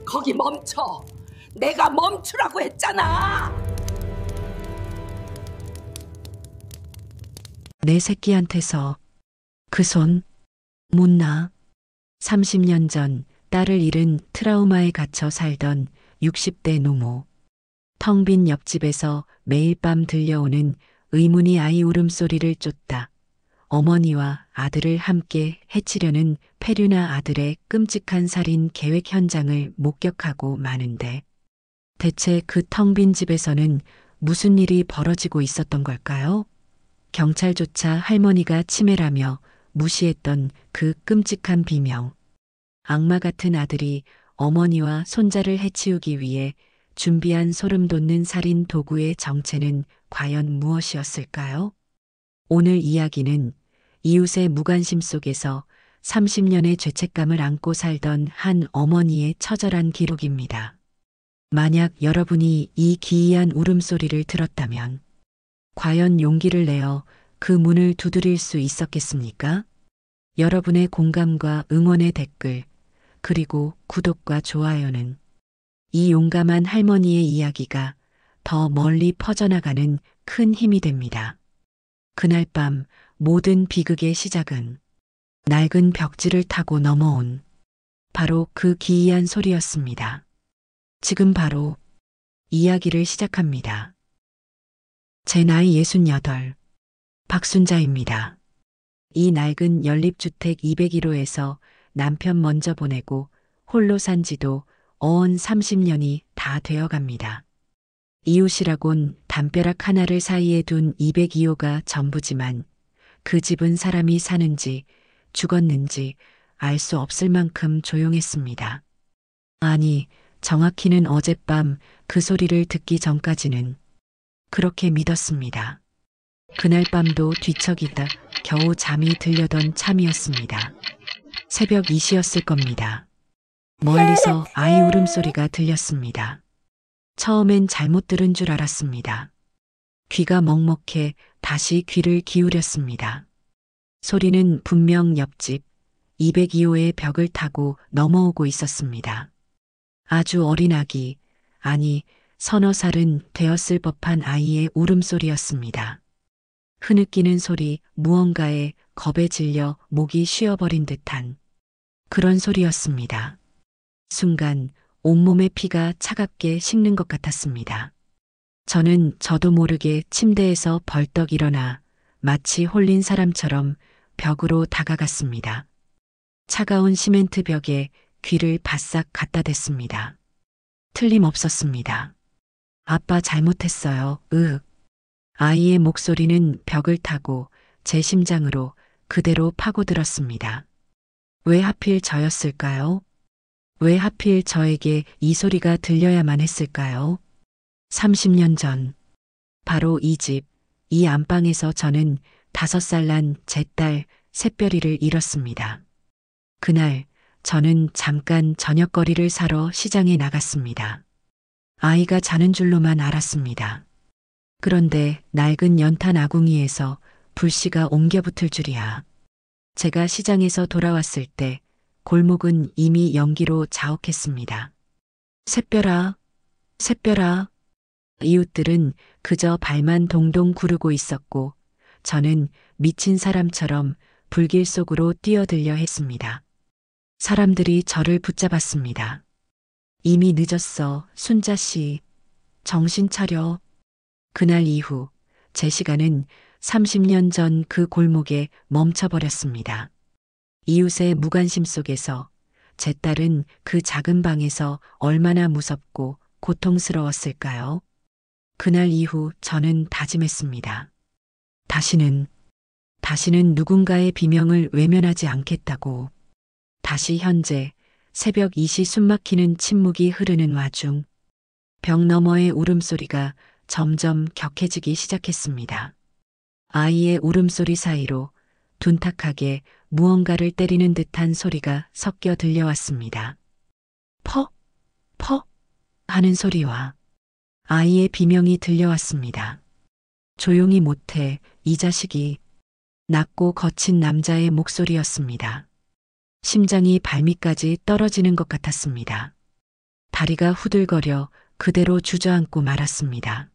거기 멈춰. 내가 멈추라고 했잖아. 내 새끼한테서 그 손 못 놔. 30년 전 딸을 잃은 트라우마에 갇혀 살던 60대 노모. 텅 빈 옆집에서 매일 밤 들려오는 의문의 아이 울음소리를 쫓다 어머니와 아들을 함께 해치려는 페류나 아들의 끔찍한 살인 계획 현장을 목격하고 마는데, 대체 그 텅 빈 집에서는 무슨 일이 벌어지고 있었던 걸까요? 경찰조차 할머니가 치매라며 무시했던 그 끔찍한 비명. 악마 같은 아들이 어머니와 손자를 해치우기 위해 준비한 소름 돋는 살인 도구의 정체는 과연 무엇이었을까요? 오늘 이야기는 이웃의 무관심 속에서 30년의 죄책감을 안고 살던 한 어머니의 처절한 기록입니다. 만약 여러분이 이 기이한 울음소리를 들었다면 과연 용기를 내어 그 문을 두드릴 수 있었겠습니까? 여러분의 공감과 응원의 댓글, 그리고 구독과 좋아요는 이 용감한 할머니의 이야기가 더 멀리 퍼져나가는 큰 힘이 됩니다. 그날 밤 모든 비극의 시작은 낡은 벽지를 타고 넘어온 바로 그 기이한 소리였습니다. 지금 바로 이야기를 시작합니다. 제 나이 68, 박순자입니다. 이 낡은 연립주택 201호에서 남편 먼저 보내고 홀로 산 지도 어언 30년이 다 되어갑니다. 이웃이라곤 담벼락 하나를 사이에 둔 202호가 전부지만 그 집은 사람이 사는지 죽었는지 알 수 없을 만큼 조용했습니다. 아니, 정확히는 어젯밤 그 소리를 듣기 전까지는 그렇게 믿었습니다. 그날 밤도 뒤척이다 겨우 잠이 들려던 참이었습니다. 새벽 2시였을 겁니다. 멀리서 아이 울음소리가 들렸습니다. 처음엔 잘못 들은 줄 알았습니다. 귀가 먹먹해 다시 귀를 기울였습니다. 소리는 분명 옆집 202호의 벽을 타고 넘어오고 있었습니다. 아주 어린 아기, 아니 서너 살은 되었을 법한 아이의 울음소리였습니다. 흐느끼는 소리, 무언가에 겁에 질려 목이 쉬어버린 듯한 그런 소리였습니다. 순간 온몸의 피가 차갑게 식는 것 같았습니다. 저는 저도 모르게 침대에서 벌떡 일어나 마치 홀린 사람처럼 벽으로 다가갔습니다. 차가운 시멘트 벽에 귀를 바싹 갖다 댔습니다. 틀림없었습니다. 아빠 잘못했어요. 으윽. 아이의 목소리는 벽을 타고 제 심장으로 그대로 파고들었습니다. 왜 하필 저였을까요? 왜 하필 저에게 이 소리가 들려야만 했을까요? 30년 전, 바로 이 집, 이 안방에서 저는 5살 난 제 딸 샛별이를 잃었습니다. 그날 저는 잠깐 저녁거리를 사러 시장에 나갔습니다. 아이가 자는 줄로만 알았습니다. 그런데 낡은 연탄 아궁이에서 불씨가 옮겨 붙을 줄이야. 제가 시장에서 돌아왔을 때 골목은 이미 연기로 자욱했습니다. 샛별아, 샛별아. 이웃들은 그저 발만 동동 구르고 있었고 저는 미친 사람처럼 불길 속으로 뛰어들려 했습니다. 사람들이 저를 붙잡았습니다. 이미 늦었어, 순자 씨. 정신 차려. 그날 이후 제 시간은 30년 전 그 골목에 멈춰버렸습니다. 이웃의 무관심 속에서 제 딸은 그 작은 방에서 얼마나 무섭고 고통스러웠을까요? 그날 이후 저는 다짐했습니다. 다시는 누군가의 비명을 외면하지 않겠다고. 다시 현재 새벽 2시 숨막히는 침묵이 흐르는 와중 벽 너머의 울음소리가 점점 격해지기 시작했습니다. 아이의 울음소리 사이로 둔탁하게 무언가를 때리는 듯한 소리가 섞여 들려왔습니다. 퍽, 퍽 하는 소리와 아이의 비명이 들려왔습니다. 조용히 못해, 이 자식이. 낮고 거친 남자의 목소리였습니다. 심장이 발밑까지 떨어지는 것 같았습니다. 다리가 후들거려 그대로 주저앉고 말았습니다.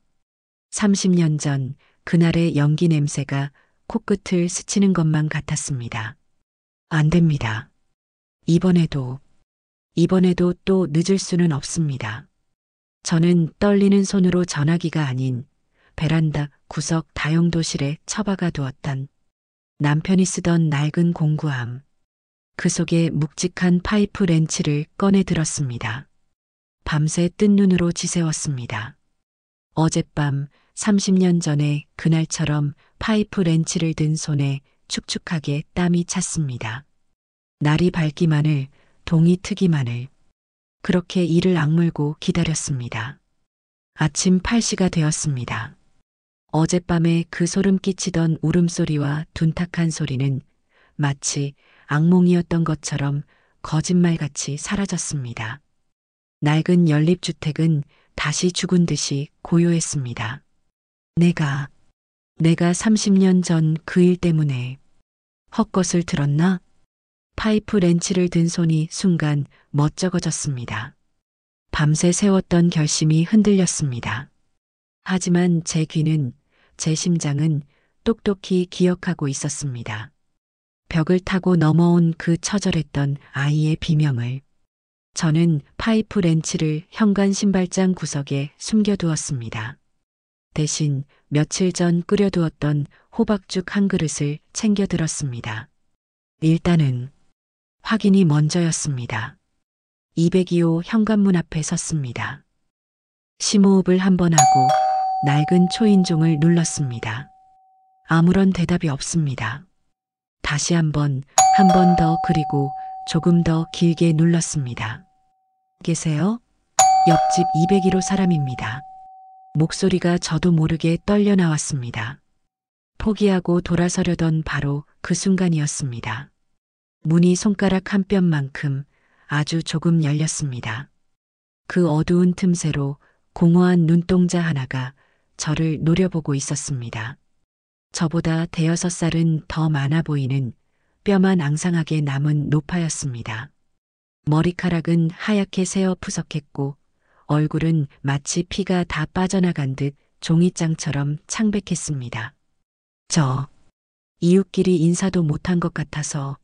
30년 전 그날의 연기 냄새가 코끝을 스치는 것만 같았습니다. 안 됩니다. 이번에도 또 늦을 수는 없습니다. 저는 떨리는 손으로 전화기가 아닌 베란다 구석 다용도실에 처박아 두었던 남편이 쓰던 낡은 공구함, 그 속에 묵직한 파이프 렌치를 꺼내 들었습니다. 밤새 뜬 눈으로 지새웠습니다. 어젯밤 30년 전에 그날처럼 파이프 렌치를 든 손에 축축하게 땀이 찼습니다. 날이 밝기만을, 동이 트기만을 그렇게 이를 악물고 기다렸습니다. 아침 8시가 되었습니다. 어젯밤에 그 소름 끼치던 울음소리와 둔탁한 소리는 마치 악몽이었던 것처럼 거짓말같이 사라졌습니다. 낡은 연립주택은 다시 죽은 듯이 고요했습니다. 내가 30년 전 그 일 때문에 헛것을 들었나? 파이프 렌치를 든 손이 순간 멋쩍어졌습니다. 밤새 세웠던 결심이 흔들렸습니다. 하지만 제 귀는, 제 심장은 똑똑히 기억하고 있었습니다. 벽을 타고 넘어온 그 처절했던 아이의 비명을. 저는 파이프 렌치를 현관 신발장 구석에 숨겨두었습니다. 대신 며칠 전 끓여두었던 호박죽 한 그릇을 챙겨 들었습니다. 일단은 확인이 먼저였습니다. 202호 현관문 앞에 섰습니다. 심호흡을 한 번 하고 낡은 초인종을 눌렀습니다. 아무런 대답이 없습니다. 다시 한 번 더 그리고 조금 더 길게 눌렀습니다. 계세요? 옆집 201호 사람입니다. 목소리가 저도 모르게 떨려 나왔습니다. 포기하고 돌아서려던 바로 그 순간이었습니다. 문이 손가락 한 뼘만큼 아주 조금 열렸습니다. 그 어두운 틈새로 공허한 눈동자 하나가 저를 노려보고 있었습니다. 저보다 5살은 더 많아 보이는 뼈만 앙상하게 남은 노파였습니다. 머리카락은 하얗게 새어 푸석했고 얼굴은 마치 피가 다 빠져나간 듯 종이장처럼 창백했습니다. 저 이웃끼리 인사도 못한 것 같아서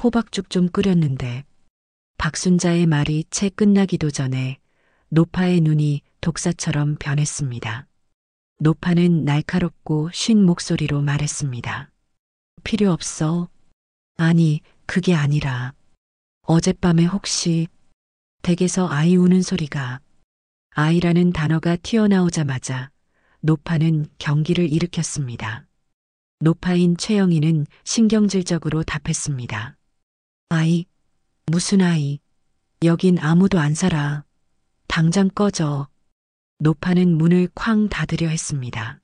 호박죽 좀 끓였는데. 박순자의 말이 채 끝나기도 전에 노파의 눈이 독사처럼 변했습니다. 노파는 날카롭고 쉰 목소리로 말했습니다. 필요 없어. 아니, 그게 아니라 어젯밤에 혹시 댁에서 아이 우는 소리가. 아이라는 단어가 튀어나오자마자 노파는 경기를 일으켰습니다. 노파인 최영희는 신경질적으로 답했습니다. 아이? 무슨 아이? 여긴 아무도 안 살아. 당장 꺼져. 노파는 문을 쾅 닫으려 했습니다.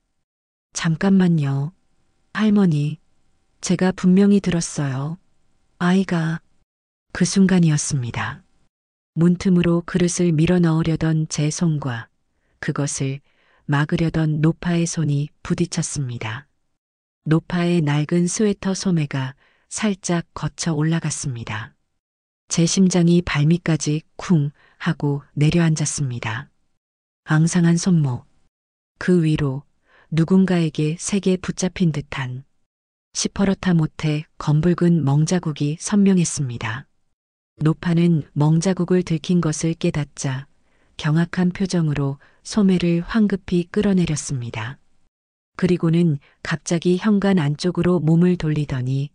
잠깐만요. 할머니, 제가 분명히 들었어요. 아이가. 그 순간이었습니다. 문틈으로 그릇을 밀어 넣으려던 제 손과 그것을 막으려던 노파의 손이 부딪혔습니다. 노파의 낡은 스웨터 소매가 살짝 거쳐 올라갔습니다. 제 심장이 발밑까지 쿵 하고 내려앉았습니다. 앙상한 손목, 그 위로 누군가에게 세게 붙잡힌 듯한 시퍼렇다 못해 검붉은 멍자국이 선명했습니다. 노파는 멍자국을 들킨 것을 깨닫자 경악한 표정으로 소매를 황급히 끌어내렸습니다. 그리고는 갑자기 현관 안쪽으로 몸을 돌리더니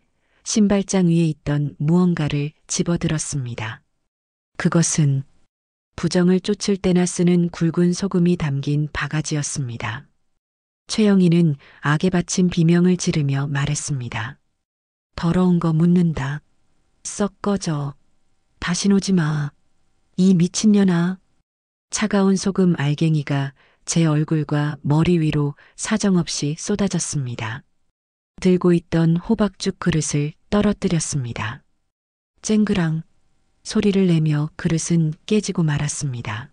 신발장 위에 있던 무언가를 집어들었습니다. 그것은 부정을 쫓을 때나 쓰는 굵은 소금이 담긴 바가지였습니다. 최영희는 악에 바친 비명을 지르며 말했습니다. 더러운 거 묻는다. 썩 꺼져. 다신 오지 마. 이 미친년아. 차가운 소금 알갱이가 제 얼굴과 머리 위로 사정없이 쏟아졌습니다. 들고 있던 호박죽 그릇을 떨어뜨렸습니다. 쨍그랑 소리를 내며 그릇은 깨지고 말았습니다.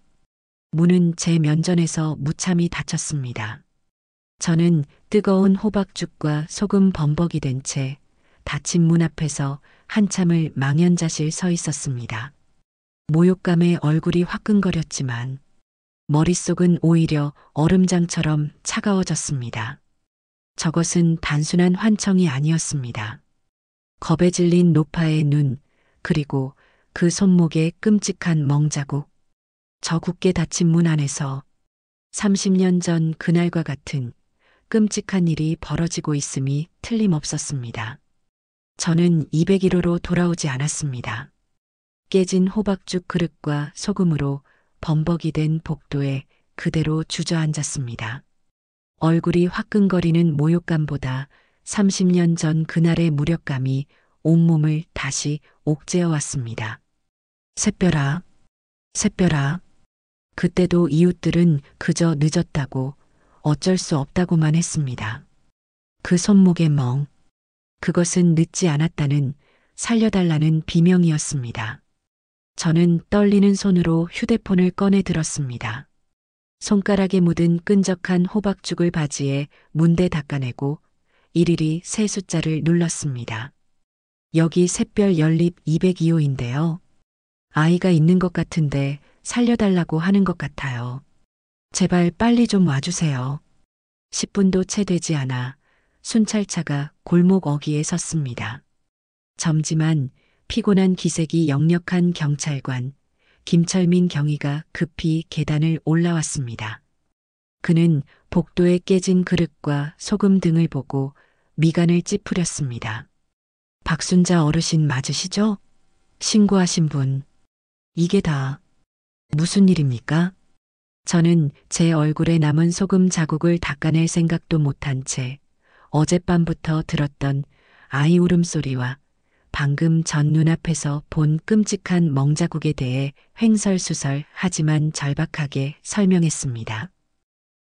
문은 제 면전에서 무참히 닫혔습니다. 저는 뜨거운 호박죽과 소금 범벅이 된 채 닫힌 문 앞에서 한참을 망연자실 서 있었습니다. 모욕감에 얼굴이 화끈거렸지만 머릿속은 오히려 얼음장처럼 차가워졌습니다. 저것은 단순한 환청이 아니었습니다. 겁에 질린 노파의 눈, 그리고 그 손목의 끔찍한 멍자국. 저 굳게 닫힌 문 안에서 30년 전 그날과 같은 끔찍한 일이 벌어지고 있음이 틀림없었습니다. 저는 201호로 돌아오지 않았습니다. 깨진 호박죽 그릇과 소금으로 범벅이 된 복도에 그대로 주저앉았습니다. 얼굴이 화끈거리는 모욕감보다 30년 전 그날의 무력감이 온몸을 다시 옥죄어 왔습니다. 샛별아, 샛별아. 그때도 이웃들은 그저 늦었다고, 어쩔 수 없다고만 했습니다. 그 손목의 멍, 그것은 늦지 않았다는, 살려달라는 비명이었습니다. 저는 떨리는 손으로 휴대폰을 꺼내 들었습니다. 손가락에 묻은 끈적한 호박죽을 바지에 문대 닦아내고 일일이 세 숫자를 눌렀습니다. 여기 샛별 연립 202호인데요. 아이가 있는 것 같은데 살려달라고 하는 것 같아요. 제발 빨리 좀 와주세요. 10분도 채 되지 않아 순찰차가 골목 어귀에 섰습니다. 젊지만 피곤한 기색이 역력한 경찰관 김철민 경위가 급히 계단을 올라왔습니다. 그는 복도에 깨진 그릇과 소금 등을 보고 미간을 찌푸렸습니다. 박순자 어르신 맞으시죠? 신고하신 분. 이게 다 무슨 일입니까? 저는 제 얼굴에 남은 소금 자국을 닦아낼 생각도 못한 채 어젯밤부터 들었던 아이 울음소리와 방금 전 눈앞에서 본 끔찍한 멍자국에 대해 횡설수설 하지만 절박하게 설명했습니다.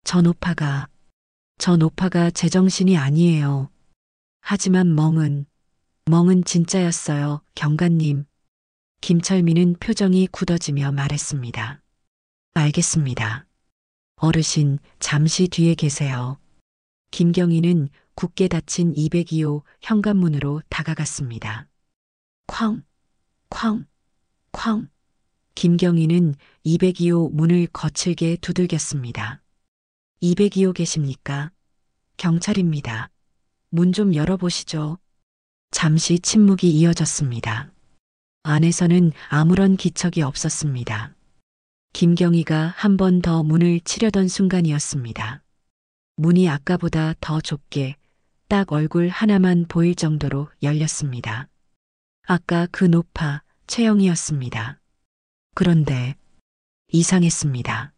저 노파가 제정신이 아니에요. 하지만 멍은 진짜였어요, 경관님. 김철민은 표정이 굳어지며 말했습니다. 알겠습니다. 어르신, 잠시 뒤에 계세요. 김경희는 굳게 닫힌 202호 현관문으로 다가갔습니다. 쾅, 쾅, 쾅. 김경희는 202호 문을 거칠게 두들겼습니다. 202호 계십니까? 경찰입니다. 문 좀 열어보시죠. 잠시 침묵이 이어졌습니다. 안에서는 아무런 기척이 없었습니다. 김경희가 한 번 더 문을 치려던 순간이었습니다. 문이 아까보다 더 좁게 딱 얼굴 하나만 보일 정도로 열렸습니다. 아까 그 노파 최영이었습니다. 그런데 이상했습니다.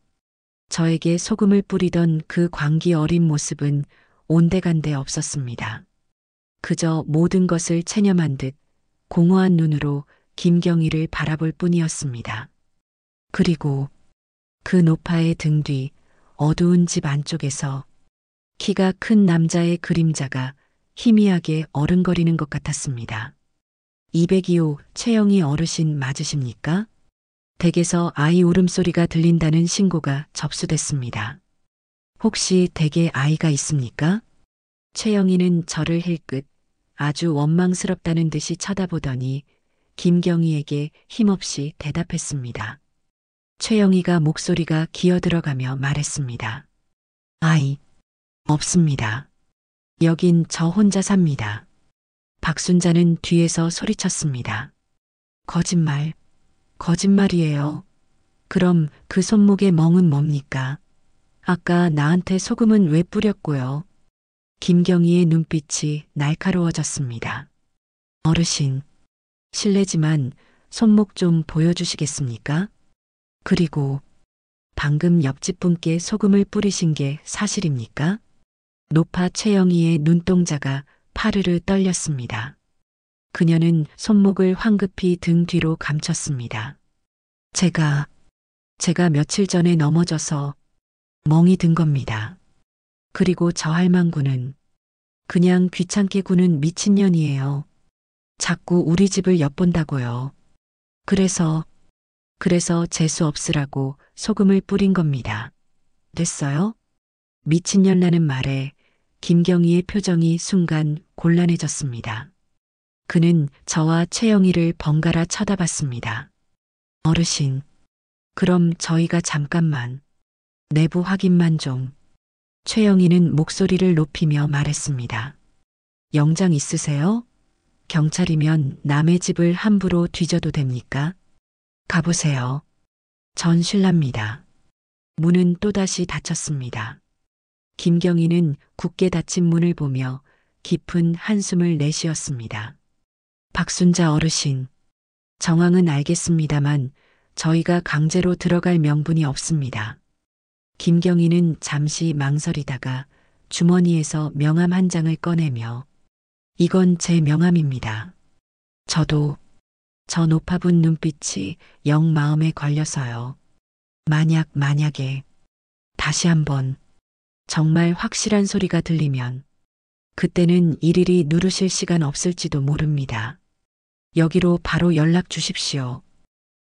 저에게 소금을 뿌리던 그 광기 어린 모습은 온데간데 없었습니다. 그저 모든 것을 체념한 듯 공허한 눈으로 김경희를 바라볼 뿐이었습니다. 그리고 그 노파의 등 뒤 어두운 집 안쪽에서 키가 큰 남자의 그림자가 희미하게 어른거리는 것 같았습니다. 202호 최영희 어르신 맞으십니까? 댁에서 아이 울음소리가 들린다는 신고가 접수됐습니다. 혹시 댁에 아이가 있습니까? 최영희는 저를 힐끗 아주 원망스럽다는 듯이 쳐다보더니 김경희에게 힘없이 대답했습니다. 최영희가 목소리가 기어들어가며 말했습니다. 아이, 없습니다. 여긴 저 혼자 삽니다. 박순자는 뒤에서 소리쳤습니다. 거짓말, 거짓말이에요. 그럼 그 손목의 멍은 뭡니까? 아까 나한테 소금은 왜 뿌렸고요? 김경희의 눈빛이 날카로워졌습니다. 어르신, 실례지만 손목 좀 보여주시겠습니까? 그리고 방금 옆집 분께 소금을 뿌리신 게 사실입니까? 노파 최영희의 눈동자가 파르르 떨렸습니다. 그녀는 손목을 황급히 등 뒤로 감췄습니다. 제가 며칠 전에 넘어져서 멍이 든 겁니다. 그리고 저 할망구는 그냥 귀찮게 구는 미친년이에요. 자꾸 우리 집을 엿본다고요. 그래서 재수 없으라고 소금을 뿌린 겁니다. 됐어요? 미친년라는 말에 김경희의 표정이 순간 곤란해졌습니다. 그는 저와 최영희를 번갈아 쳐다봤습니다. 어르신, 그럼 저희가 잠깐만 내부 확인만 좀. 최영희는 목소리를 높이며 말했습니다. 영장 있으세요? 경찰이면 남의 집을 함부로 뒤져도 됩니까? 가보세요. 전 실례합니다. 문은 또다시 닫혔습니다. 김경희는 굳게 닫힌 문을 보며 깊은 한숨을 내쉬었습니다. 박순자 어르신, 정황은 알겠습니다만 저희가 강제로 들어갈 명분이 없습니다. 김경희는 잠시 망설이다가 주머니에서 명함 한 장을 꺼내며 이건 제 명함입니다. 저도 저 높아분 눈빛이 영 마음에 걸려서요. 만약에 다시 한번 정말 확실한 소리가 들리면 그때는 일일이 누르실 시간 없을지도 모릅니다. 여기로 바로 연락 주십시오.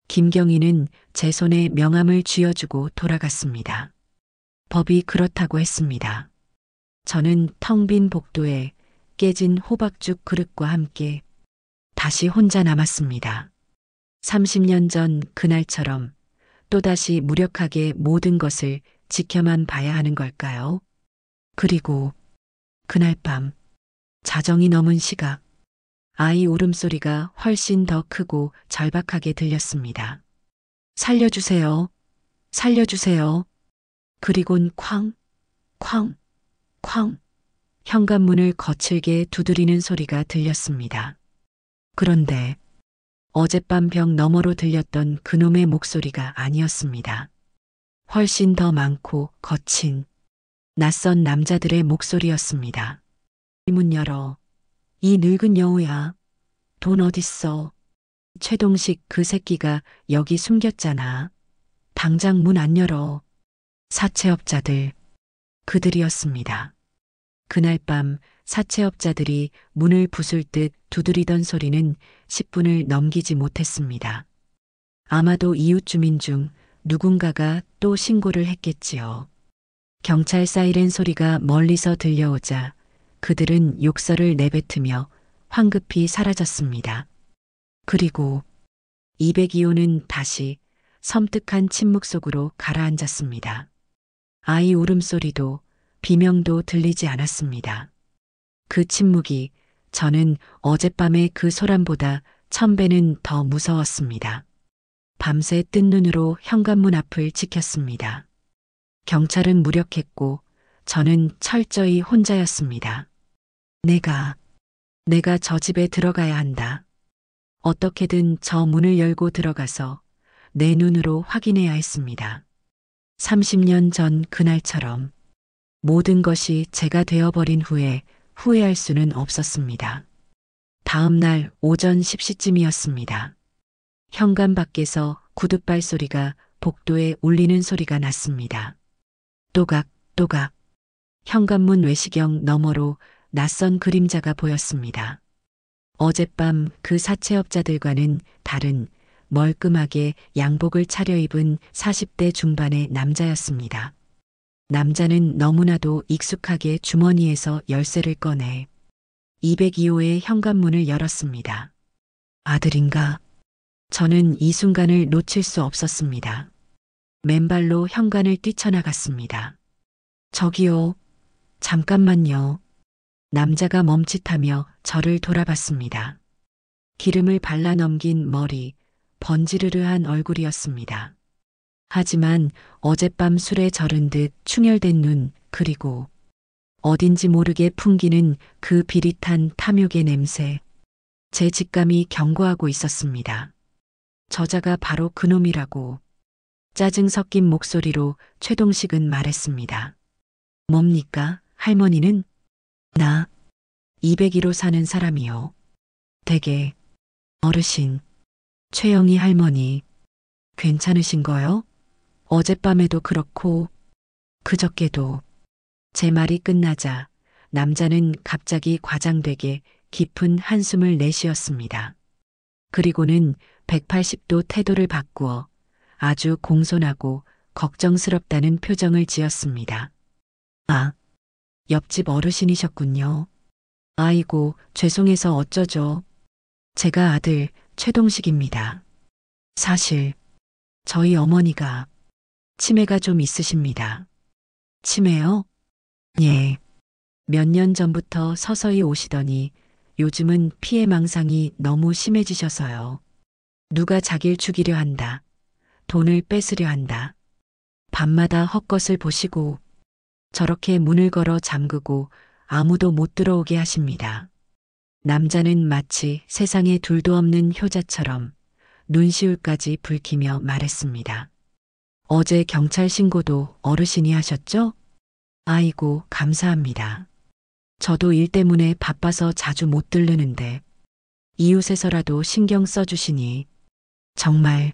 김경희는 제 손에 명함을 쥐어주고 돌아갔습니다. 법이 그렇다고 했습니다. 저는 텅 빈 복도에 깨진 호박죽 그릇과 함께 다시 혼자 남았습니다. 30년 전 그날처럼 또다시 무력하게 모든 것을 지켜만 봐야 하는 걸까요? 그리고 그날 밤 자정이 넘은 시각 아이 울음소리가 훨씬 더 크고 절박하게 들렸습니다. 살려주세요. 살려주세요. 그리곤 쾅, 쾅, 쾅 현관문을 거칠게 두드리는 소리가 들렸습니다. 그런데 어젯밤 벽 너머로 들렸던 그놈의 목소리가 아니었습니다. 훨씬 더 많고 거친 낯선 남자들의 목소리였습니다. 문 열어. 이 늙은 여우야. 돈 어딨어? 최동식 그 새끼가 여기 숨겼잖아. 당장 문 안 열어. 사채업자들. 그들이었습니다. 그날 밤 사채업자들이 문을 부술 듯 두드리던 소리는 10분을 넘기지 못했습니다. 아마도 이웃 주민 중 누군가가 또 신고를 했겠지요. 경찰 사이렌 소리가 멀리서 들려오자 그들은 욕설을 내뱉으며 황급히 사라졌습니다. 그리고 202호는 다시 섬뜩한 침묵 속으로 가라앉았습니다. 아이 울음소리도 비명도 들리지 않았습니다. 그 침묵이 저는 어젯밤의 그 소란보다 1000배는 더 무서웠습니다. 밤새 뜬 눈으로 현관문 앞을 지켰습니다. 경찰은 무력했고 저는 철저히 혼자였습니다. 내가 저 집에 들어가야 한다. 어떻게든 저 문을 열고 들어가서 내 눈으로 확인해야 했습니다. 30년 전 그날처럼 모든 것이 제가 되어버린 후에 후회할 수는 없었습니다. 다음 날 오전 10시쯤이었습니다. 현관 밖에서 구둣발 소리가 복도에 울리는 소리가 났습니다. 또각또각 현관문 외시경 너머로 낯선 그림자가 보였습니다. 어젯밤 그 사채업자들과는 다른 멀끔하게 양복을 차려입은 40대 중반의 남자였습니다. 남자는 너무나도 익숙하게 주머니에서 열쇠를 꺼내 202호의 현관문을 열었습니다. 아들인가? 저는 이 순간을 놓칠 수 없었습니다. 맨발로 현관을 뛰쳐나갔습니다. 저기요, 잠깐만요. 남자가 멈칫하며 저를 돌아봤습니다. 기름을 발라 넘긴 머리, 번지르르한 얼굴이었습니다. 하지만 어젯밤 술에 절은 듯 충혈된 눈, 그리고 어딘지 모르게 풍기는 그 비릿한 탐욕의 냄새, 제 직감이 경고하고 있었습니다. 저자가 바로 그놈이라고 짜증 섞인 목소리로 최동식은 말했습니다. 뭡니까, 할머니는? 나 201호 사는 사람이요. 댁에 어르신, 최영희 할머니, 괜찮으신 거요? 어젯밤에도 그렇고 그저께도. 제 말이 끝나자 남자는 갑자기 과장되게 깊은 한숨을 내쉬었습니다. 그리고는 180도 태도를 바꾸어 아주 공손하고 걱정스럽다는 표정을 지었습니다. 아, 옆집 어르신이셨군요. 아이고, 죄송해서 어쩌죠. 제가 아들 최동식입니다. 사실 저희 어머니가 치매가 좀 있으십니다. 치매요? 예. 몇 년 전부터 서서히 오시더니 요즘은 피해망상이 너무 심해지셔서요. 누가 자기를 죽이려 한다. 돈을 뺏으려 한다. 밤마다 헛것을 보시고 저렇게 문을 걸어 잠그고 아무도 못 들어오게 하십니다. 남자는 마치 세상에 둘도 없는 효자처럼 눈시울까지 붉히며 말했습니다. 어제 경찰 신고도 어르신이 하셨죠? 아이고, 감사합니다. 저도 일 때문에 바빠서 자주 못 들르는데 이웃에서라도 신경 써주시니 정말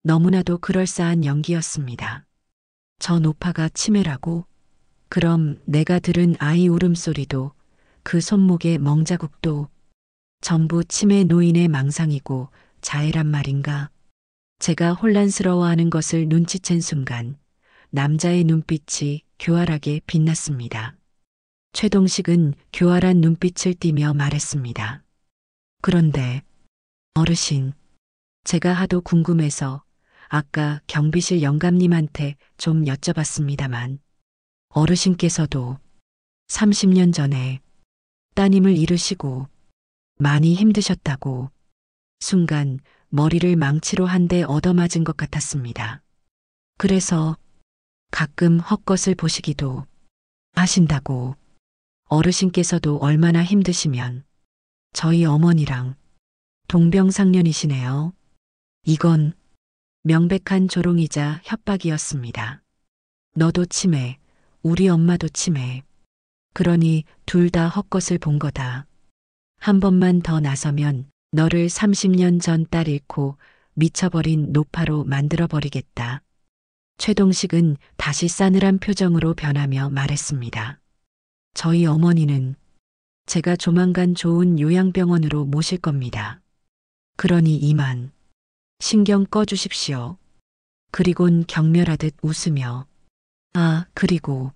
너무나도 그럴싸한 연기였습니다. 저 노파가 치매라고? 그럼 내가 들은 아이 울음소리도 그 손목의 멍자국도 전부 치매 노인의 망상이고 자해란 말인가? 제가 혼란스러워하는 것을 눈치챈 순간 남자의 눈빛이 교활하게 빛났습니다. 최동식은 교활한 눈빛을 띠며 말했습니다. 그런데 어르신, 제가 하도 궁금해서 아까 경비실 영감님한테 좀 여쭤봤습니다만 어르신께서도 30년 전에 따님을 잃으시고 많이 힘드셨다고 순간 머리를 망치로 한 대 얻어맞은 것 같았습니다. 그래서 가끔 헛것을 보시기도 하신다고 어르신께서도 얼마나 힘드시면 저희 어머니랑 동병상련이시네요. 이건 명백한 조롱이자 협박이었습니다. 너도 치매, 우리 엄마도 치매. 그러니 둘 다 헛것을 본 거다. 한 번만 더 나서면 너를 30년 전 딸 잃고 미쳐버린 노파로 만들어버리겠다. 최동식은 다시 싸늘한 표정으로 변하며 말했습니다. 저희 어머니는 제가 조만간 좋은 요양병원으로 모실 겁니다. 그러니 이만 신경 꺼주십시오. 그리곤 경멸하듯 웃으며 그리고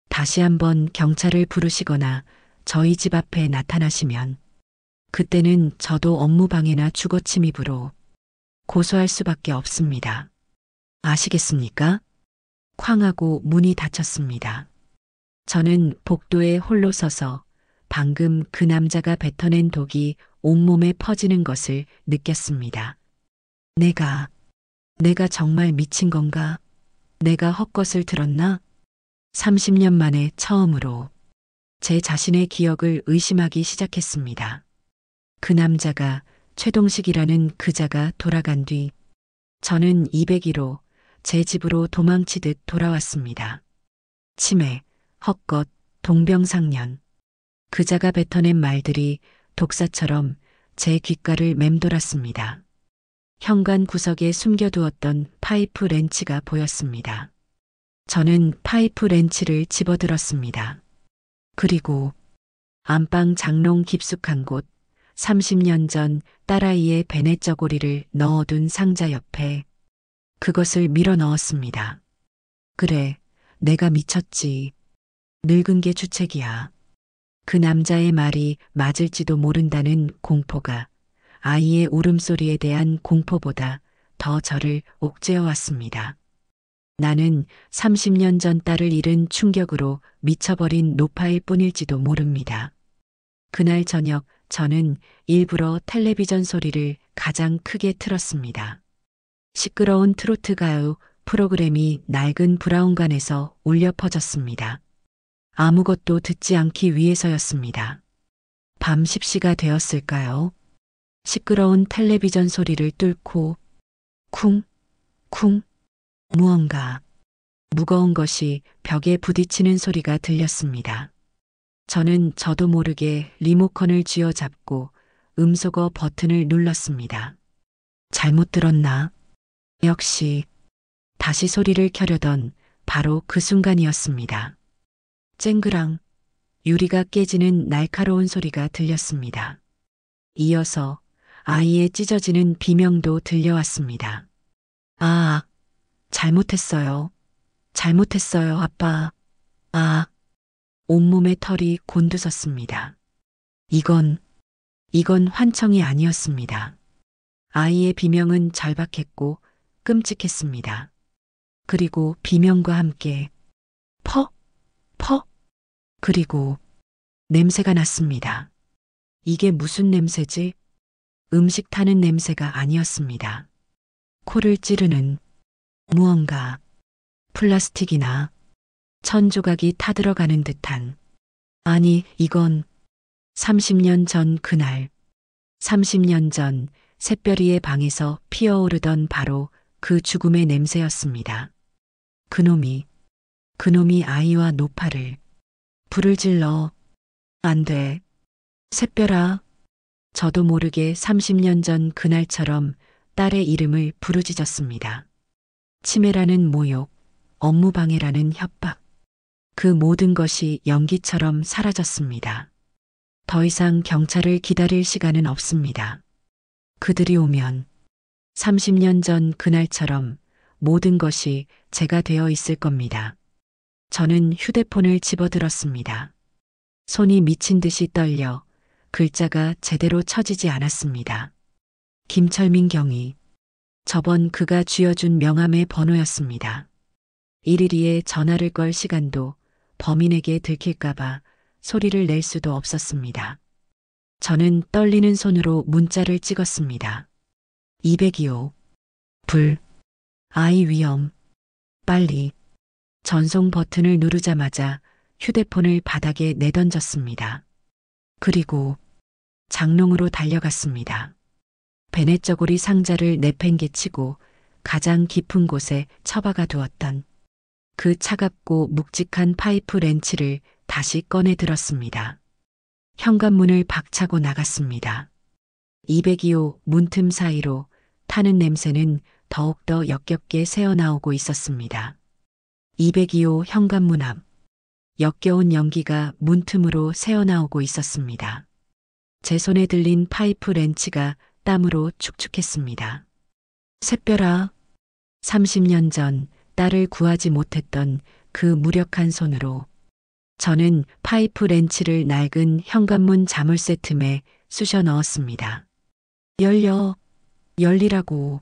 다시 한번 경찰을 부르시거나 저희 집 앞에 나타나시면 그때는 저도 업무방해나 주거침입으로 고소할 수밖에 없습니다. 아시겠습니까? 쾅 하고 문이 닫혔습니다. 저는 복도에 홀로 서서 방금 그 남자가 뱉어낸 독이 온몸에 퍼지는 것을 느꼈습니다. 내가 정말 미친 건가? 내가 헛것을 들었나? 30년 만에 처음으로 제 자신의 기억을 의심하기 시작했습니다. 그 남자가 최동식이라는 그자가 돌아간 뒤 저는 201호 제 집으로 도망치듯 돌아왔습니다. 치매, 헛것, 동병상련. 그자가 뱉어낸 말들이 독사처럼 제 귓가를 맴돌았습니다. 현관 구석에 숨겨두었던 파이프 렌치가 보였습니다. 저는 파이프 렌치를 집어들었습니다. 그리고 안방 장롱 깊숙한 곳 30년 전 딸아이의 베네저고리를 넣어둔 상자 옆에 그것을 밀어 넣었습니다. 그래, 내가 미쳤지. 늙은 게 주책이야. 그 남자의 말이 맞을지도 모른다는 공포가 아이의 울음소리에 대한 공포보다 더 저를 옥죄어 왔습니다. 나는 30년 전 딸을 잃은 충격으로 미쳐버린 노파일 뿐일지도 모릅니다. 그날 저녁 저는 일부러 텔레비전 소리를 가장 크게 틀었습니다. 시끄러운 트로트 가요 프로그램이 낡은 브라운관에서 울려 퍼졌습니다. 아무것도 듣지 않기 위해서였습니다. 밤 10시가 되었을까요? 시끄러운 텔레비전 소리를 뚫고 쿵, 쿵, 무언가 무거운 것이 벽에 부딪히는 소리가 들렸습니다. 저는 저도 모르게 리모컨을 쥐어잡고 음소거 버튼을 눌렀습니다. 잘못 들었나? 역시 다시 소리를 켜려던 바로 그 순간이었습니다. 쨍그랑 유리가 깨지는 날카로운 소리가 들렸습니다. 이어서 아이의 찢어지는 비명도 들려왔습니다. 잘못했어요. 잘못했어요, 아빠. 온몸의 털이 곤두섰습니다. 이건 환청이 아니었습니다. 아이의 비명은 절박했고 끔찍했습니다. 그리고 비명과 함께 퍽, 퍽, 그리고 냄새가 났습니다. 이게 무슨 냄새지? 음식 타는 냄새가 아니었습니다. 코를 찌르는 무언가, 플라스틱이나 천 조각이 타들어가는 듯한, 아니, 이건 30년 전 그날, 30년 전 샛별이의 방에서 피어오르던 바로 그 죽음의 냄새였습니다. 그놈이 아이와 노파를 불을 질러. 안 돼. 샛별아. 저도 모르게 30년 전 그날처럼 딸의 이름을 부르짖었습니다. 치매라는 모욕, 업무방해라는 협박. 그 모든 것이 연기처럼 사라졌습니다. 더 이상 경찰을 기다릴 시간은 없습니다. 그들이 오면 30년 전 그날처럼 모든 것이 제가 되어 있을 겁니다. 저는 휴대폰을 집어들었습니다. 손이 미친 듯이 떨려 글자가 제대로 쳐지지 않았습니다. 김철민 경위. 저번 그가 쥐어준 명함의 번호였습니다. 일일이에 전화를 걸 시간도 범인에게 들킬까봐 소리를 낼 수도 없었습니다. 저는 떨리는 손으로 문자를 찍었습니다. 202호. 불. 아이 위험. 빨리. 전송 버튼을 누르자마자 휴대폰을 바닥에 내던졌습니다. 그리고 장롱으로 달려갔습니다. 베네저고리 상자를 내팽개치고 가장 깊은 곳에 처박아 두었던 그 차갑고 묵직한 파이프 렌치를 다시 꺼내 들었습니다. 현관문을 박차고 나갔습니다. 202호 문틈 사이로 타는 냄새는 더욱더 역겹게 새어나오고 있었습니다. 202호 현관문 앞. 역겨운 연기가 문틈으로 새어나오고 있었습니다. 제 손에 들린 파이프 렌치가 땀으로 축축했습니다. 샛별아. 30년 전 딸을 구하지 못했던 그 무력한 손으로 저는 파이프 렌치를 낡은 현관문 자물쇠 틈에 쑤셔 넣었습니다. 열리라고.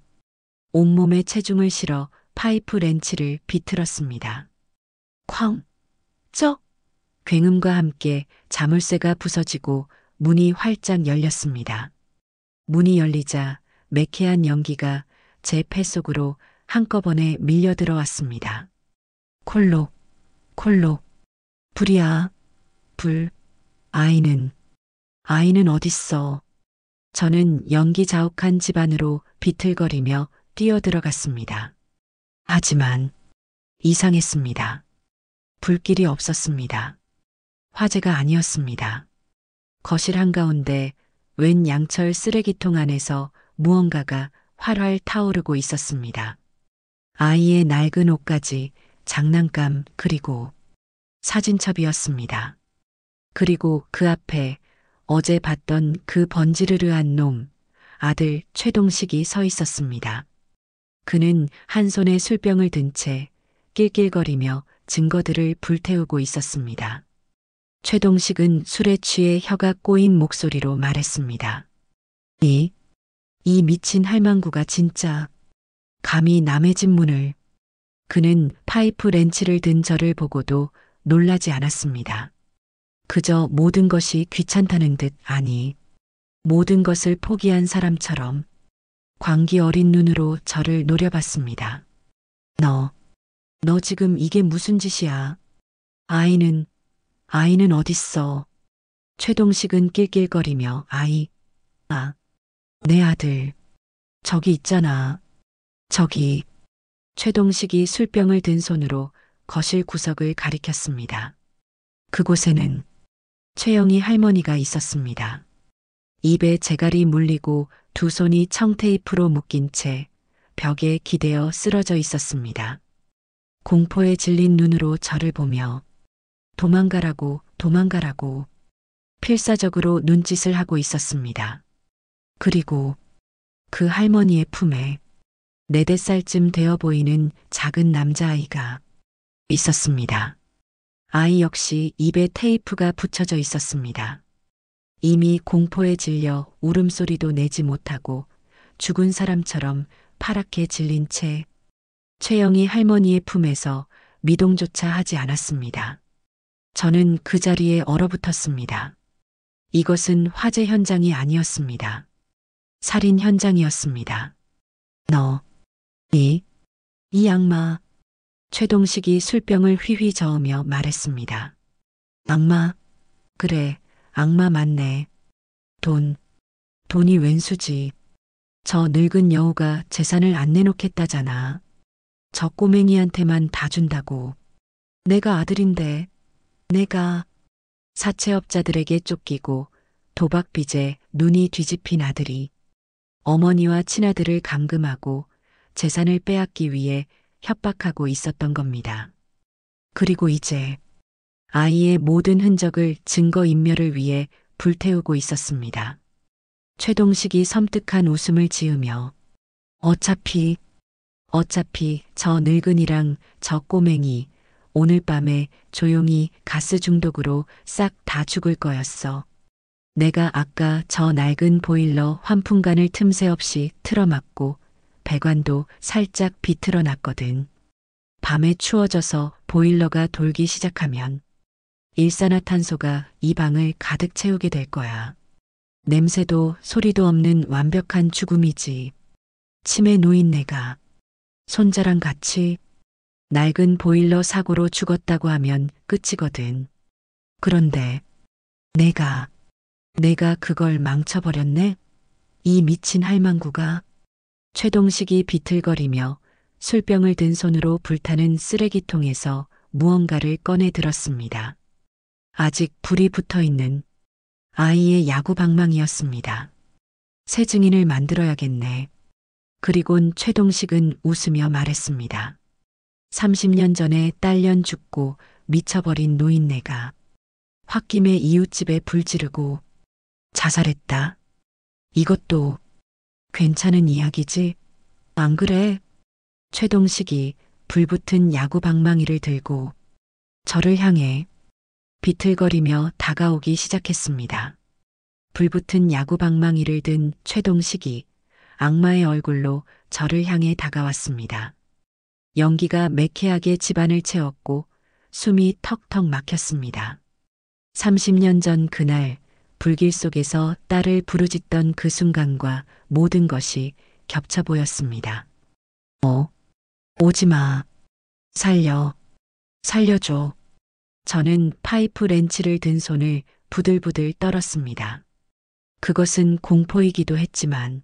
온몸에 체중을 실어 파이프 렌치를 비틀었습니다. 쾅! 쩍! 굉음과 함께 자물쇠가 부서지고 문이 활짝 열렸습니다. 문이 열리자 매캐한 연기가 제 폐 속으로 한꺼번에 밀려 들어왔습니다. 콜록, 콜록. 불이야, 불. 아이는 어딨어? 저는 연기 자욱한 집 안으로 비틀거리며 뛰어들어갔습니다. 하지만 이상했습니다. 불길이 없었습니다. 화재가 아니었습니다. 거실 한가운데 웬 양철 쓰레기통 안에서 무언가가 활활 타오르고 있었습니다. 아이의 낡은 옷까지, 장난감, 그리고 사진첩이었습니다. 그리고 그 앞에 어제 봤던 그 번지르르한 놈, 아들 최동식이 서 있었습니다. 그는 한 손에 술병을 든 채 낄낄거리며 증거들을 불태우고 있었습니다. 최동식은 술에 취해 혀가 꼬인 목소리로 말했습니다. 이 미친 할망구가 진짜 감히 남의 집 문을. 그는 파이프 렌치를 든 저를 보고도 놀라지 않았습니다. 그저 모든 것이 귀찮다는 듯, 아니, 모든 것을 포기한 사람처럼 광기 어린 눈으로 저를 노려봤습니다. 너 지금 이게 무슨 짓이야? 아이는 어딨어? 최동식은 낄낄거리며 내 아들, 저기 있잖아. 저기. 최동식이 술병을 든 손으로 거실 구석을 가리켰습니다. 그곳에는 최영희 할머니가 있었습니다. 입에 재갈이 물리고 두 손이 청테이프로 묶인 채 벽에 기대어 쓰러져 있었습니다. 공포에 질린 눈으로 저를 보며 도망가라고 필사적으로 눈짓을 하고 있었습니다. 그리고 그 할머니의 품에 4~5살쯤 되어 보이는 작은 남자아이가 있었습니다. 아이 역시 입에 테이프가 붙여져 있었습니다. 이미 공포에 질려 울음소리도 내지 못하고 죽은 사람처럼 파랗게 질린 채 최영희 할머니의 품에서 미동조차 하지 않았습니다. 저는 그 자리에 얼어붙었습니다. 이것은 화재 현장이 아니었습니다. 살인 현장이었습니다. 이 악마. 최동식이 술병을 휘휘 저으며 말했습니다. 악마? 그래, 악마 맞네. 돈이 웬수지. 저 늙은 여우가 재산을 안 내놓겠다잖아. 저 꼬맹이한테만 다 준다고. 내가 아들인데, 내가 사채업자들에게 쫓기고 도박빚에 눈이 뒤집힌 아들이 어머니와 친아들을 감금하고 재산을 빼앗기 위해 협박하고 있었던 겁니다. 그리고 이제 아이의 모든 흔적을 증거인멸을 위해 불태우고 있었습니다. 최동식이 섬뜩한 웃음을 지으며 어차피 저 늙은이랑 저 꼬맹이 오늘 밤에 조용히 가스 중독으로 싹 다 죽을 거였어. 내가 아까 저 낡은 보일러 환풍관을 틈새 없이 틀어막고 배관도 살짝 비틀어 놨거든. 밤에 추워져서 보일러가 돌기 시작하면 일산화탄소가 이 방을 가득 채우게 될 거야. 냄새도 소리도 없는 완벽한 죽음이지. 침에 누인 내가 손자랑 같이 낡은 보일러 사고로 죽었다고 하면 끝이거든. 그런데 내가 그걸 망쳐버렸네? 이 미친 할망구가. 최동식이 비틀거리며 술병을 든 손으로 불타는 쓰레기통에서 무언가를 꺼내 들었습니다. 아직 불이 붙어 있는 아이의 야구 방망이였습니다. 새 증인을 만들어야겠네. 그리곤 최동식은 웃으며 말했습니다. 30년 전에 딸년 죽고 미쳐버린 노인네가 홧김에 이웃집에 불 지르고 자살했다. 이것도 괜찮은 이야기지? 안 그래? 최동식이 불붙은 야구 방망이를 들고 저를 향해 비틀거리며 다가오기 시작했습니다. 불붙은 야구 방망이를 든 최동식이 악마의 얼굴로 저를 향해 다가왔습니다. 연기가 매캐하게 집안을 채웠고 숨이 턱턱 막혔습니다. 30년 전 그날 불길 속에서 딸을 부르짖던 그 순간과 모든 것이 겹쳐 보였습니다. 오지 마. 살려줘. 저는 파이프 렌치를 든 손을 부들부들 떨었습니다. 그것은 공포이기도 했지만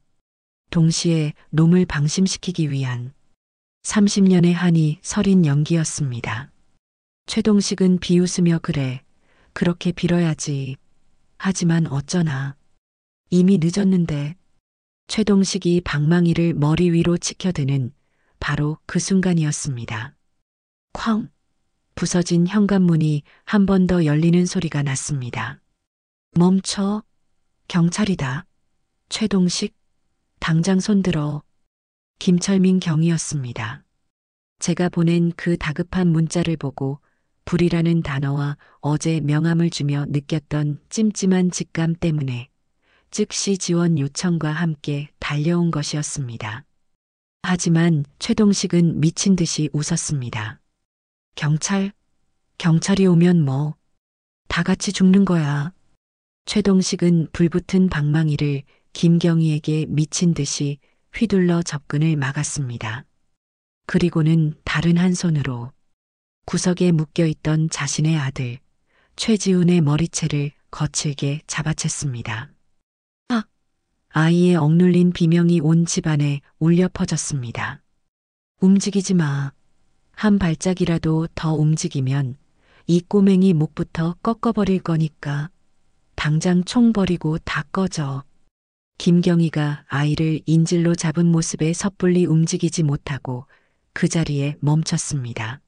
동시에 놈을 방심시키기 위한 30년의 한이 서린 연기였습니다. 최동식은 비웃으며 그렇게 빌어야지. 하지만 어쩌나. 이미 늦었는데. 최동식이 방망이를 머리 위로 치켜드는 바로 그 순간이었습니다. 쾅! 부서진 현관문이 한 번 더 열리는 소리가 났습니다. 멈춰. 경찰이다. 최동식, 당장 손들어. 김철민 경이었습니다. 제가 보낸 그 다급한 문자를 보고 불이라는 단어와 어제 명함을 주며 느꼈던 찜찜한 직감 때문에 즉시 지원 요청과 함께 달려온 것이었습니다. 하지만 최동식은 미친 듯이 웃었습니다. 경찰이 오면 뭐, 다 같이 죽는 거야. 최동식은 불붙은 방망이를 김경희에게 미친 듯이 휘둘러 접근을 막았습니다. 그리고는 다른 한 손으로 구석에 묶여있던 자신의 아들 최지훈의 머리채를 거칠게 잡아챘습니다. 아이의 억눌린 비명이 온 집안에 울려 퍼졌습니다. 움직이지 마. 한 발짝이라도 더 움직이면 이 꼬맹이 목부터 꺾어버릴 거니까 당장 총 버리고 다 꺼져. 김경희가 아이를 인질로 잡은 모습에 섣불리 움직이지 못하고 그 자리에 멈췄습니다.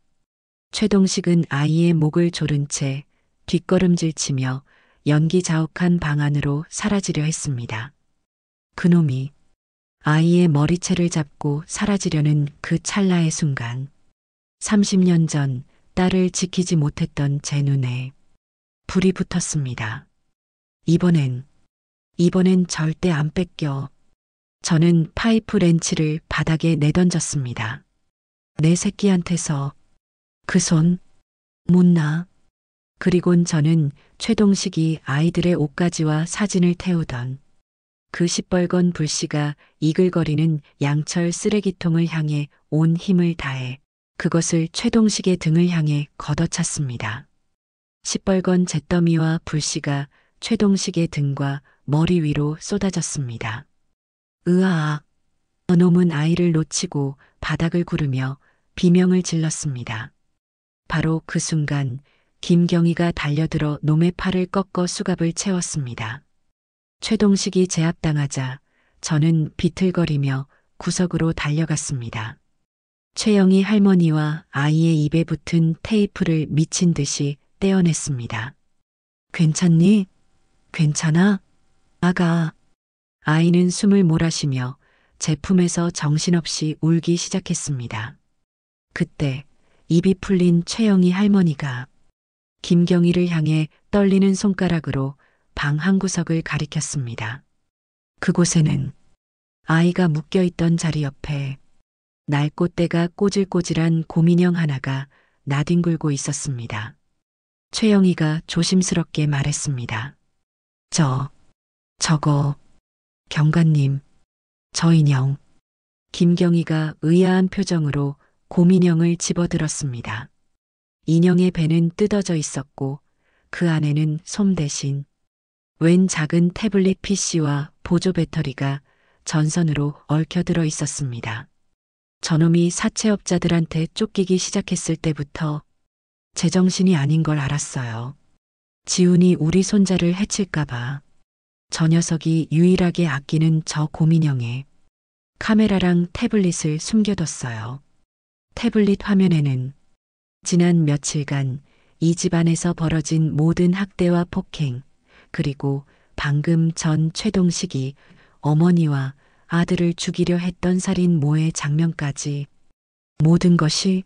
최동식은 아이의 목을 조른 채 뒷걸음질치며 연기 자욱한 방 안으로 사라지려 했습니다. 그놈이 아이의 머리채를 잡고 사라지려는 그 찰나의 순간 30년 전 딸을 지키지 못했던 제 눈에 불이 붙었습니다. 이번엔 절대 안 뺏겨. 저는 파이프 렌치를 바닥에 내던졌습니다. 내 새끼한테서 그 손 못 놔. 그리곤 저는 최동식이 아이들의 옷가지와 사진을 태우던 그 시뻘건 불씨가 이글거리는 양철 쓰레기통을 향해 온 힘을 다해 그것을 최동식의 등을 향해 걷어찼습니다. 시뻘건 잿더미와 불씨가 최동식의 등과 머리 위로 쏟아졌습니다. 으아악! 놈은 아이를 놓치고 바닥을 구르며 비명을 질렀습니다. 바로 그 순간 김경희가 달려들어 놈의 팔을 꺾어 수갑을 채웠습니다. 최동식이 제압당하자 저는 비틀거리며 구석으로 달려갔습니다. 최영희 할머니와 아이의 입에 붙은 테이프를 미친 듯이 떼어냈습니다. 괜찮니? 괜찮아? 아가. 아이는 숨을 몰아쉬며 제 품에서 정신없이 울기 시작했습니다. 그때 입이 풀린 최영희 할머니가 김경희를 향해 떨리는 손가락으로 방 한 구석을 가리켰습니다. 그곳에는 아이가 묶여있던 자리 옆에 날꽃대가 꼬질꼬질한 곰인형 하나가 나뒹굴고 있었습니다. 최영희가 조심스럽게 말했습니다. 저거, 경관님, 저 인형. 김경희가 의아한 표정으로 곰인형을 집어들었습니다. 인형의 배는 뜯어져 있었고 그 안에는 솜 대신 웬 작은 태블릿 PC와 보조 배터리가 전선으로 얽혀들어 있었습니다. 저놈이 사채업자들한테 쫓기기 시작했을 때부터 제정신이 아닌 걸 알았어요. 지훈이 우리 손자를 해칠까봐 저 녀석이 유일하게 아끼는 저 곰인형에 카메라랑 태블릿을 숨겨뒀어요. 태블릿 화면에는 지난 며칠간 이 집안에서 벌어진 모든 학대와 폭행, 그리고 방금 전 최동식이 어머니와 아들을 죽이려 했던 살인모의 장면까지 모든 것이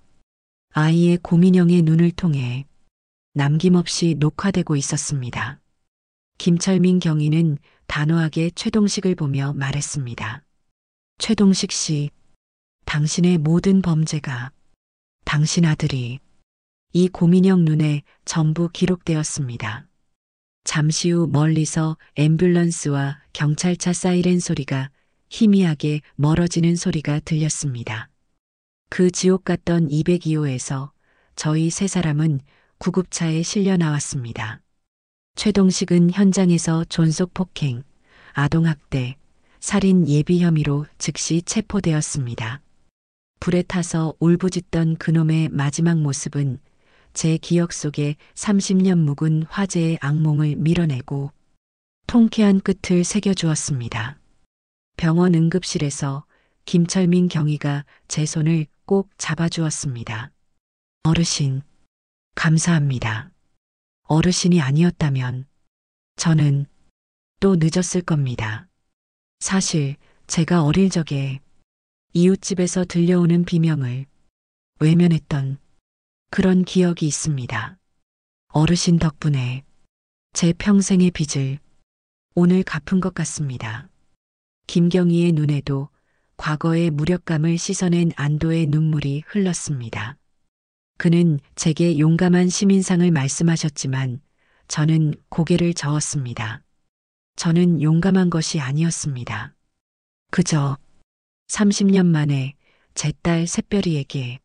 아이의 곰인형의 눈을 통해 남김없이 녹화되고 있었습니다. 김철민 경위는 단호하게 최동식을 보며 말했습니다. 최동식 씨, 당신의 모든 범죄가 당신 아들이 이 곰인형 눈에 전부 기록되었습니다. 잠시 후 멀리서 앰뷸런스와 경찰차 사이렌 소리가 희미하게 멀어지는 소리가 들렸습니다. 그 지옥 같던 202호에서 저희 세 사람은 구급차에 실려 나왔습니다. 최동식은 현장에서 존속폭행, 아동학대, 살인 예비 혐의로 즉시 체포되었습니다. 불에 타서 울부짖던 그놈의 마지막 모습은 제 기억 속에 30년 묵은 화재의 악몽을 밀어내고 통쾌한 끝을 새겨주었습니다. 병원 응급실에서 김철민 경위가 제 손을 꼭 잡아주었습니다. 어르신, 감사합니다. 어르신이 아니었다면 저는 또 늦었을 겁니다. 사실 제가 어릴 적에 이웃집에서 들려오는 비명을 외면했던 그런 기억이 있습니다. 어르신 덕분에 제 평생의 빚을 오늘 갚은 것 같습니다. 김경희의 눈에도 과거의 무력감을 씻어낸 안도의 눈물이 흘렀습니다. 그는 제게 용감한 시민상을 말씀하셨지만 저는 고개를 저었습니다. 저는 용감한 것이 아니었습니다. 그저 30년 만에 제 딸 샛별이에게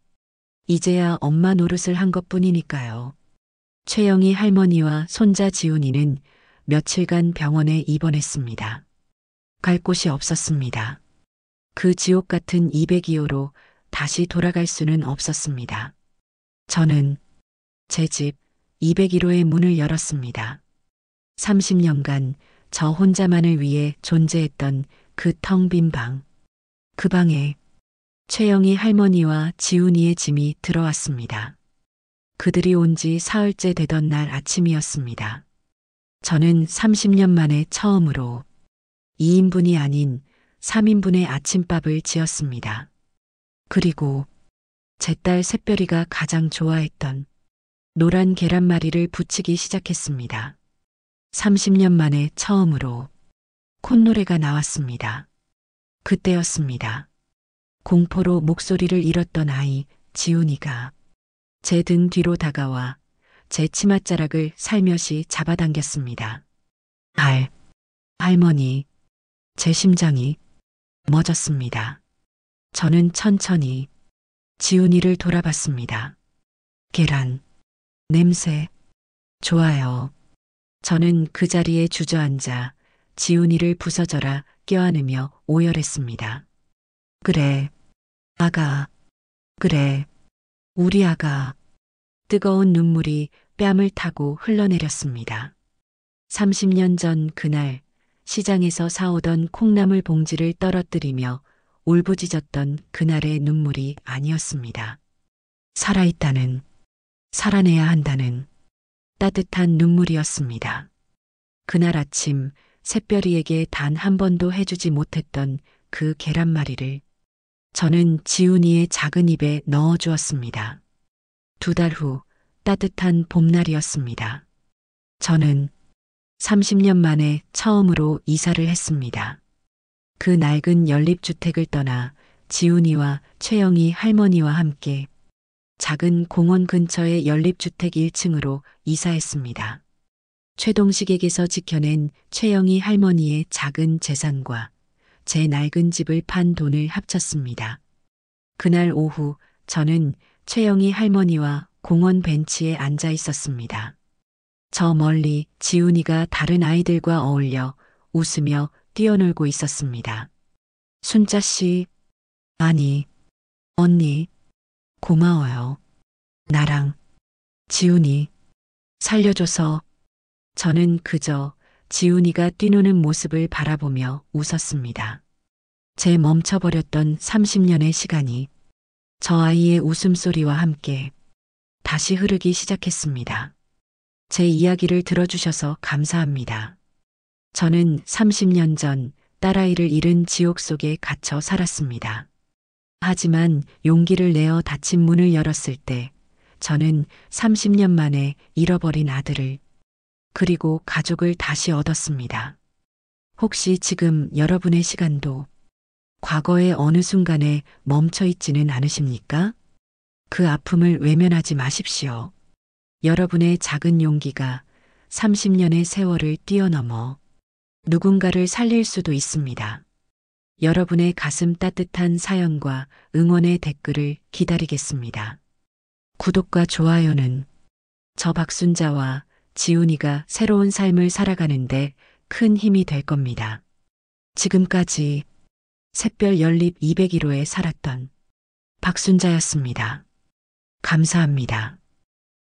이제야 엄마 노릇을 한 것뿐이니까요. 최영희 할머니와 손자 지훈이는 며칠간 병원에 입원했습니다. 갈 곳이 없었습니다. 그 지옥 같은 202호로 다시 돌아갈 수는 없었습니다. 저는 제 집 201호의 문을 열었습니다. 30년간 저 혼자만을 위해 존재했던 그 텅 빈 방. 그 방에 최영희 할머니와 지훈이의 짐이 들어왔습니다. 그들이 온 지 사흘째 되던 날 아침이었습니다. 저는 30년 만에 처음으로 2인분이 아닌 3인분의 아침밥을 지었습니다. 그리고 제 딸 샛별이가 가장 좋아했던 노란 계란말이를 부치기 시작했습니다. 30년 만에 처음으로 콧노래가 나왔습니다. 그때였습니다. 공포로 목소리를 잃었던 아이 지훈이가 제 등 뒤로 다가와 제 치맛자락을 살며시 잡아당겼습니다. 할머니, 제 심장이 멎었습니다. 저는 천천히 지훈이를 돌아봤습니다. 계란, 냄새, 좋아요. 저는 그 자리에 주저앉아 지훈이를 부서져라 껴안으며 오열했습니다. 그래, 아가. 그래, 우리 아가. 뜨거운 눈물이 뺨을 타고 흘러내렸습니다. 30년 전 그날 시장에서 사오던 콩나물 봉지를 떨어뜨리며 울부짖었던 그날의 눈물이 아니었습니다. 살아있다는, 살아내야 한다는 따뜻한 눈물이었습니다. 그날 아침 새별이에게 단 한 번도 해주지 못했던 그 계란말이를 저는 지훈이의 작은 입에 넣어주었습니다. 2달 후 따뜻한 봄날이었습니다. 저는 30년 만에 처음으로 이사를 했습니다. 그 낡은 연립주택을 떠나 지훈이와 최영희 할머니와 함께 작은 공원 근처의 연립주택 1층으로 이사했습니다. 최동식에게서 지켜낸 최영희 할머니의 작은 재산과 제 낡은 집을 판 돈을 합쳤습니다. 그날 오후 저는 최영희 할머니와 공원 벤치에 앉아 있었습니다. 저 멀리 지훈이가 다른 아이들과 어울려 웃으며 뛰어놀고 있었습니다. 순자 씨, 아니, 언니, 고마워요. 나랑 지훈이 살려줘서. 저는 그저 지훈이가 뛰노는 모습을 바라보며 웃었습니다. 제 멈춰버렸던 30년의 시간이 저 아이의 웃음소리와 함께 다시 흐르기 시작했습니다. 제 이야기를 들어주셔서 감사합니다. 저는 30년 전 딸아이를 잃은 지옥 속에 갇혀 살았습니다. 하지만 용기를 내어 닫힌 문을 열었을 때 저는 30년 만에 잃어버린 아들을 그리고 가족을 다시 얻었습니다. 혹시 지금 여러분의 시간도 과거의 어느 순간에 멈춰 있지는 않으십니까? 그 아픔을 외면하지 마십시오. 여러분의 작은 용기가 30년의 세월을 뛰어넘어 누군가를 살릴 수도 있습니다. 여러분의 가슴 따뜻한 사연과 응원의 댓글을 기다리겠습니다. 구독과 좋아요는 저 박순자와 지훈이가 새로운 삶을 살아가는데 큰 힘이 될 겁니다. 지금까지 샛별 연립 201호에 살았던 박순자였습니다. 감사합니다.